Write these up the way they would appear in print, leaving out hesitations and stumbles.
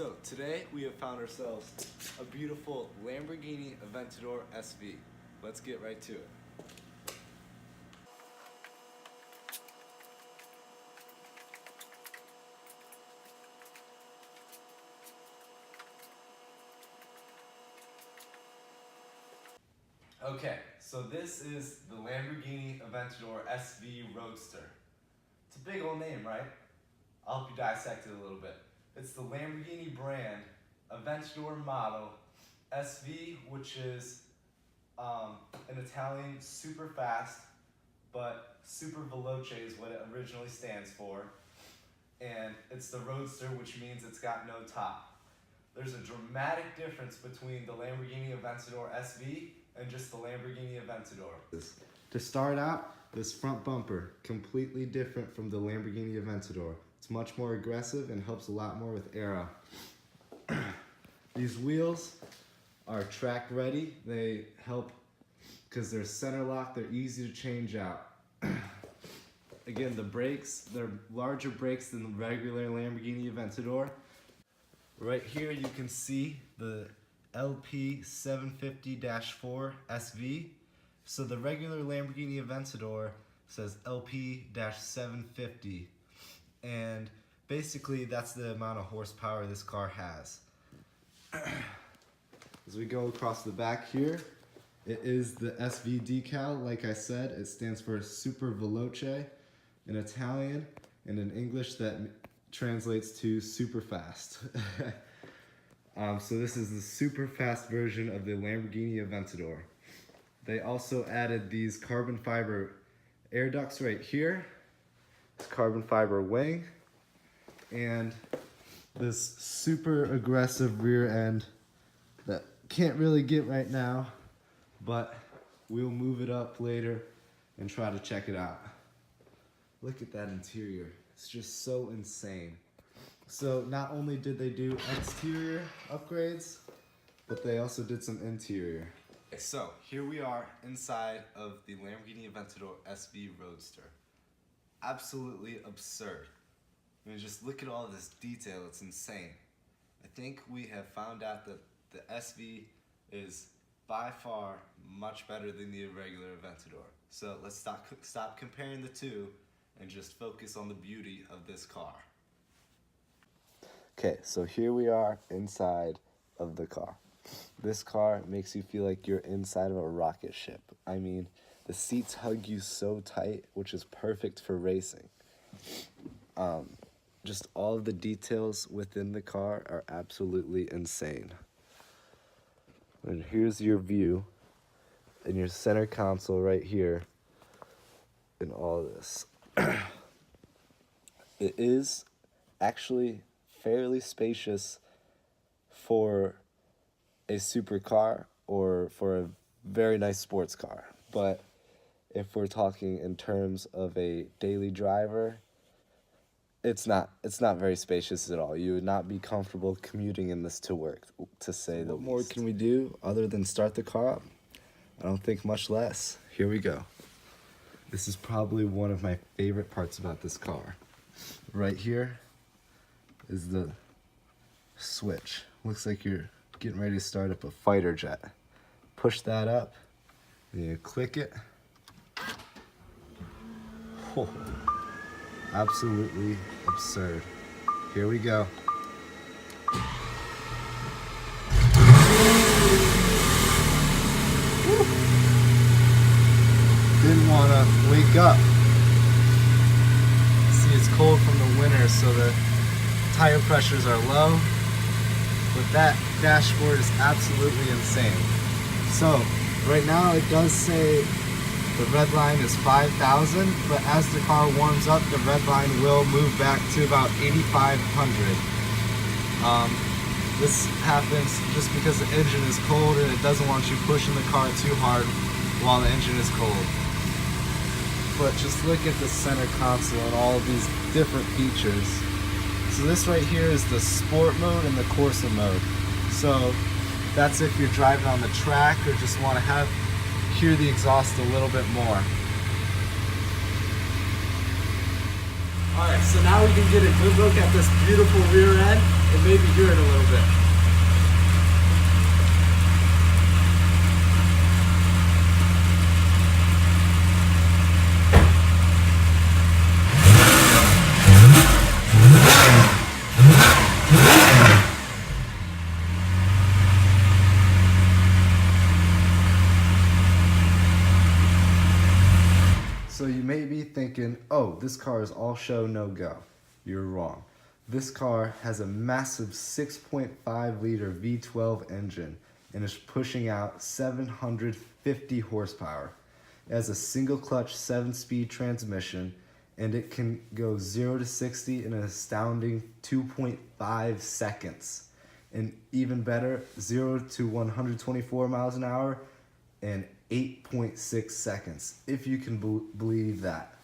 So today we have found ourselves a beautiful Lamborghini Aventador SV. Let's get right to it. Okay, so this is the Lamborghini Aventador SV Roadster. It's a big old name, right? I'll help you dissect it a little bit. It's the Lamborghini brand, Aventador model, SV, which is an Italian super fast, but super veloce is what it originally stands for. And it's the Roadster, which means it's got no top. There's a dramatic difference between the Lamborghini Aventador SV and just the Lamborghini Aventador. To start out, this front bumper, completely different from the Lamborghini Aventador. It's much more aggressive and helps a lot more with aero. These wheels are track ready. They help because they're center lock, they're easy to change out. Again, the brakes, they're larger brakes than the regular Lamborghini Aventador. Right here you can see the LP 750-4 SV. So the regular Lamborghini Aventador says LP-750. And basically that's the amount of horsepower this car has. As we go across the back here, it is the SV decal. Like I said, it stands for Super Veloce in Italian, and in English that translates to super fast. So this is the super fast version of the Lamborghini Aventador. They also added these carbon fiber air ducts right here, this carbon fiber wing, and this super aggressive rear end that can't really get right now, but we'll move it up later and try to check it out. Look at that interior. It's just so insane. So not only did they do exterior upgrades, but they also did some interior. So here we are inside of the Lamborghini Aventador SV Roadster. Absolutely absurd. I mean, just look at all this detail, it's insane. I think we have found out that the SV is by far much better than the regular Aventador. So let's stop comparing the two and just focus on the beauty of this car. Okay, so here we are inside of the car. This car makes you feel like you're inside of a rocket ship. I mean, the seats hug you so tight, which is perfect for racing. Just all of the details within the car are absolutely insane. And here's your view in your center console right here in all this. It is actually fairly spacious for a supercar or for a very nice sports car. But if we're talking in terms of a daily driver, it's not very spacious at all. You would not be comfortable commuting in this to work, to say the least. What more can we do other than start the car up? I don't think much less. Here we go. This is probably one of my favorite parts about this car. Right here is the switch. Looks like you're getting ready to start up a fighter jet. Push that up, and you click it. Oh, absolutely absurd. Here we go. Woo. Didn't want to wake up. See, it's cold from the winter, so the tire pressures are low. But that dashboard is absolutely insane. So, right now it does say the red line is 5,000, but as the car warms up, the red line will move back to about 8,500. This happens just because the engine is cold and it doesn't want you pushing the car too hard while the engine is cold. But just look at the center console and all of these different features. So this right here is the sport mode and the Corsa mode. So that's if you're driving on the track or just want to hear the exhaust a little bit more. Alright, so now we can get a good look at this beautiful rear end. and maybe hear it a little bit. So you may be thinking, oh, this car is all show, no go. You're wrong. This car has a massive 6.5 liter V12 engine and is pushing out 750 horsepower. It has a single clutch 7-speed transmission, and it can go 0 to 60 in an astounding 2.5 seconds. And even better, 0 to 124 miles an hour in 8.6 seconds, if you can believe that.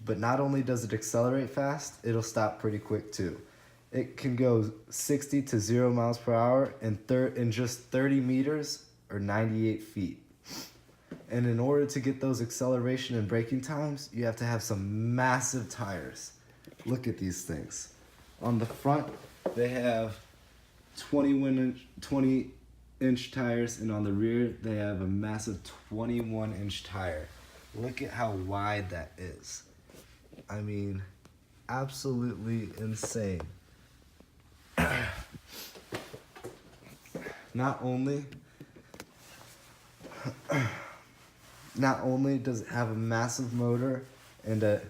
But not only does it accelerate fast, it'll stop pretty quick too. It can go 60 to 0 miles per hour in just 30 meters or 98 feet. And in order to get those acceleration and braking times, you have to have some massive tires. Look at these things. On the front, they have 20-inch tires, and on the rear, they have a massive 21-inch tire. Look at how wide that is. I mean, absolutely insane. Not only does it have a massive motor and a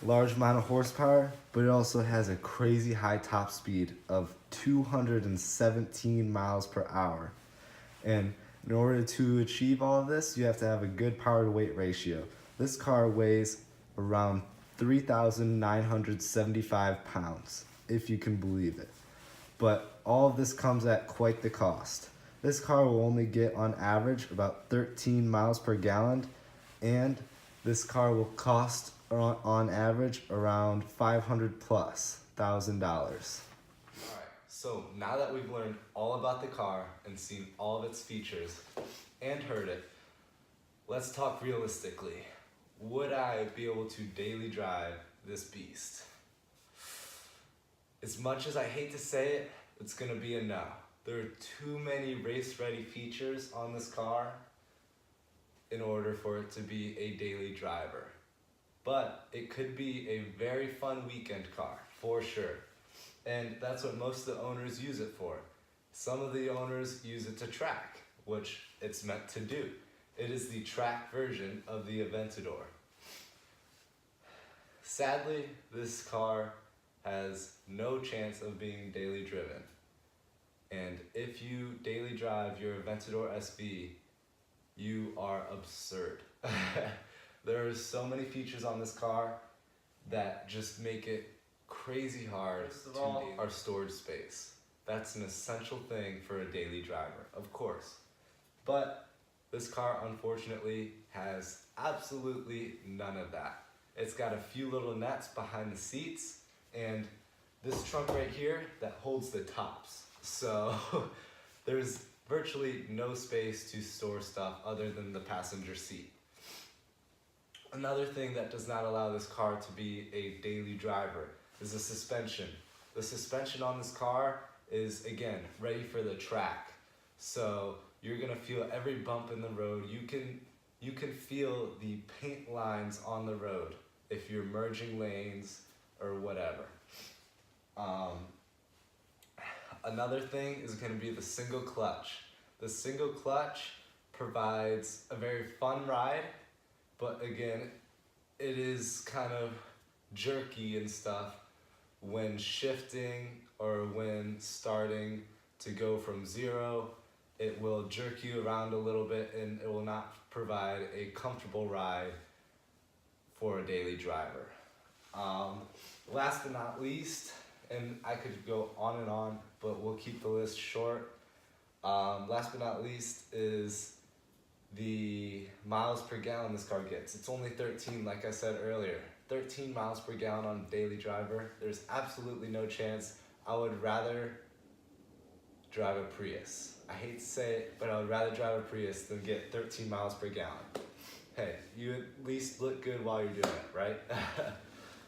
large amount of horsepower, but it also has a crazy high top speed of 217 miles per hour. And in order to achieve all of this, you have to have a good power to weight ratio. This car weighs around 3,975 pounds, if you can believe it. But all of this comes at quite the cost. This car will only get on average about 13 miles per gallon, and this car will cost on average around $500,000+. Alright, so now that we've learned all about the car and seen all of its features and heard it, let's talk realistically. Would I be able to daily drive this beast? As much as I hate to say it, it's gonna be a no. There are too many race-ready features on this car in order for it to be a daily driver. But it could be a very fun weekend car, for sure. And that's what most of the owners use it for. Some of the owners use it to track, which it's meant to do. It is the track version of the Aventador. Sadly, this car has no chance of being daily driven. And if you daily drive your Aventador SV, you are absurd. There are so many features on this car that just make it crazy hard to our storage space. That's an essential thing for a daily driver, of course. But this car, unfortunately, has absolutely none of that. It's got a few little nets behind the seats and this trunk right here that holds the tops. So there's virtually no space to store stuff other than the passenger seat. Another thing that does not allow this car to be a daily driver is the suspension. The suspension on this car is, again, ready for the track. So you're gonna feel every bump in the road. You can feel the paint lines on the road if you're merging lanes or whatever. Another thing is gonna be the single clutch. The single clutch provides a very fun ride, but again, it is kind of jerky and stuff when shifting or when starting to go from 0. It will jerk you around a little bit and it will not provide a comfortable ride for a daily driver. Last but not least, and I could go on and on, but we'll keep the list short. Last but not least is the miles per gallon this car gets. It's only 13, like I said earlier. 13 miles per gallon on a daily driver. There's absolutely no chance. I would rather drive a Prius. I hate to say it, but I would rather drive a Prius than get 13 miles per gallon. Hey, you at least look good while you're doing it, right?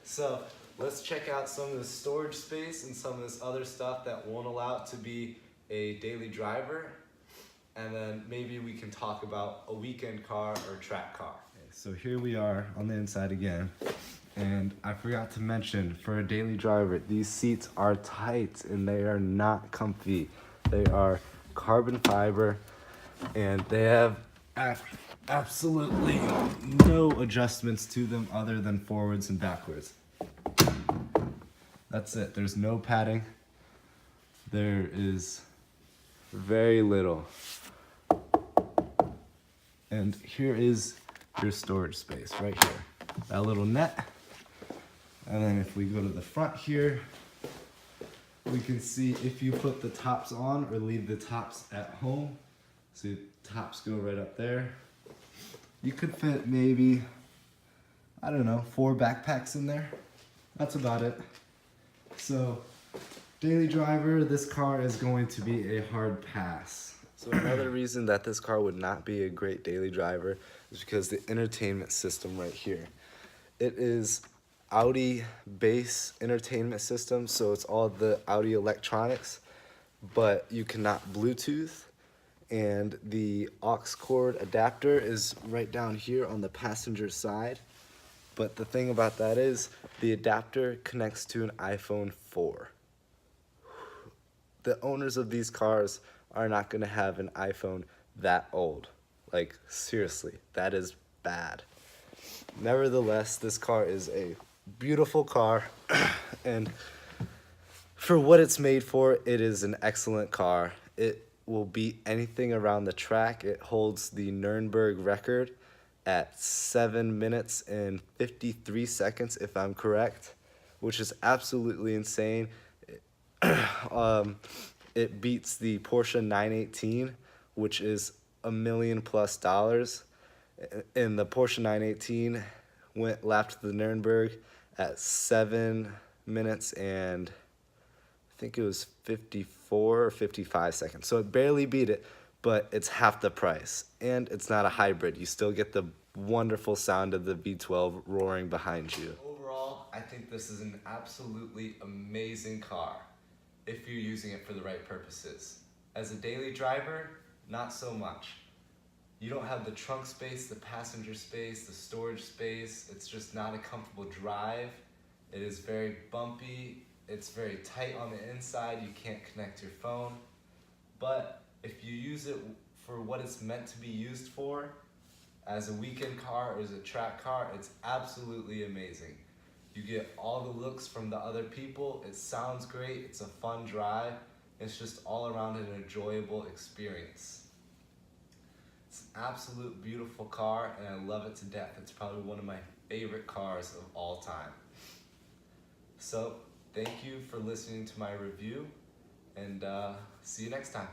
So let's check out some of the storage space and some of this other stuff that won't allow it to be a daily driver. And then maybe we can talk about a weekend car or track car. Okay, so here we are on the inside again. And I forgot to mention, for a daily driver, these seats are tight and they are not comfy. They are carbon fiber and they have absolutely no adjustments to them other than forwards and backwards. That's it. There's no padding. There is very little. And here is your storage space right here. That little net. And then if we go to the front here, we can see if you put the tops on or leave the tops at home. So the tops go right up there. You could fit maybe, I don't know, 4 backpacks in there. That's about it. So daily driver, this car is going to be a hard pass. So another reason that this car would not be a great daily driver is because the entertainment system right here. It is Audi base entertainment system, so it's all the Audi electronics, but you cannot Bluetooth, and the aux cord adapter is right down here on the passenger side. But the thing about that is the adapter connects to an iPhone 4. The owners of these cars are not going to have an iPhone that old. Like, seriously, that is bad. Nevertheless, this car is a beautiful car, and for what it's made for, it is an excellent car. It will beat anything around the track. It holds the Nürburgring record at 7 minutes and 53 seconds, if I'm correct, which is absolutely insane. It beats the Porsche 918, which is $1 million+. And the Porsche 918 lapped the Nürburgring at 7 minutes and I think it was 54 or 55 seconds. So it barely beat it, but it's half the price. And it's not a hybrid. You still get the wonderful sound of the V12 roaring behind you. Overall, I think this is an absolutely amazing car if you're using it for the right purposes. As a daily driver, not so much. You don't have the trunk space, the passenger space, the storage space. It's just not a comfortable drive. It is very bumpy. It's very tight on the inside. You can't connect your phone. But if you use it for what it's meant to be used for, as a weekend car or as a track car, it's absolutely amazing. You get all the looks from the other people. It sounds great. It's a fun drive. It's just all around an enjoyable experience. It's an absolute beautiful car and I love it to death. It's probably one of my favorite cars of all time. So thank you for listening to my review and see you next time.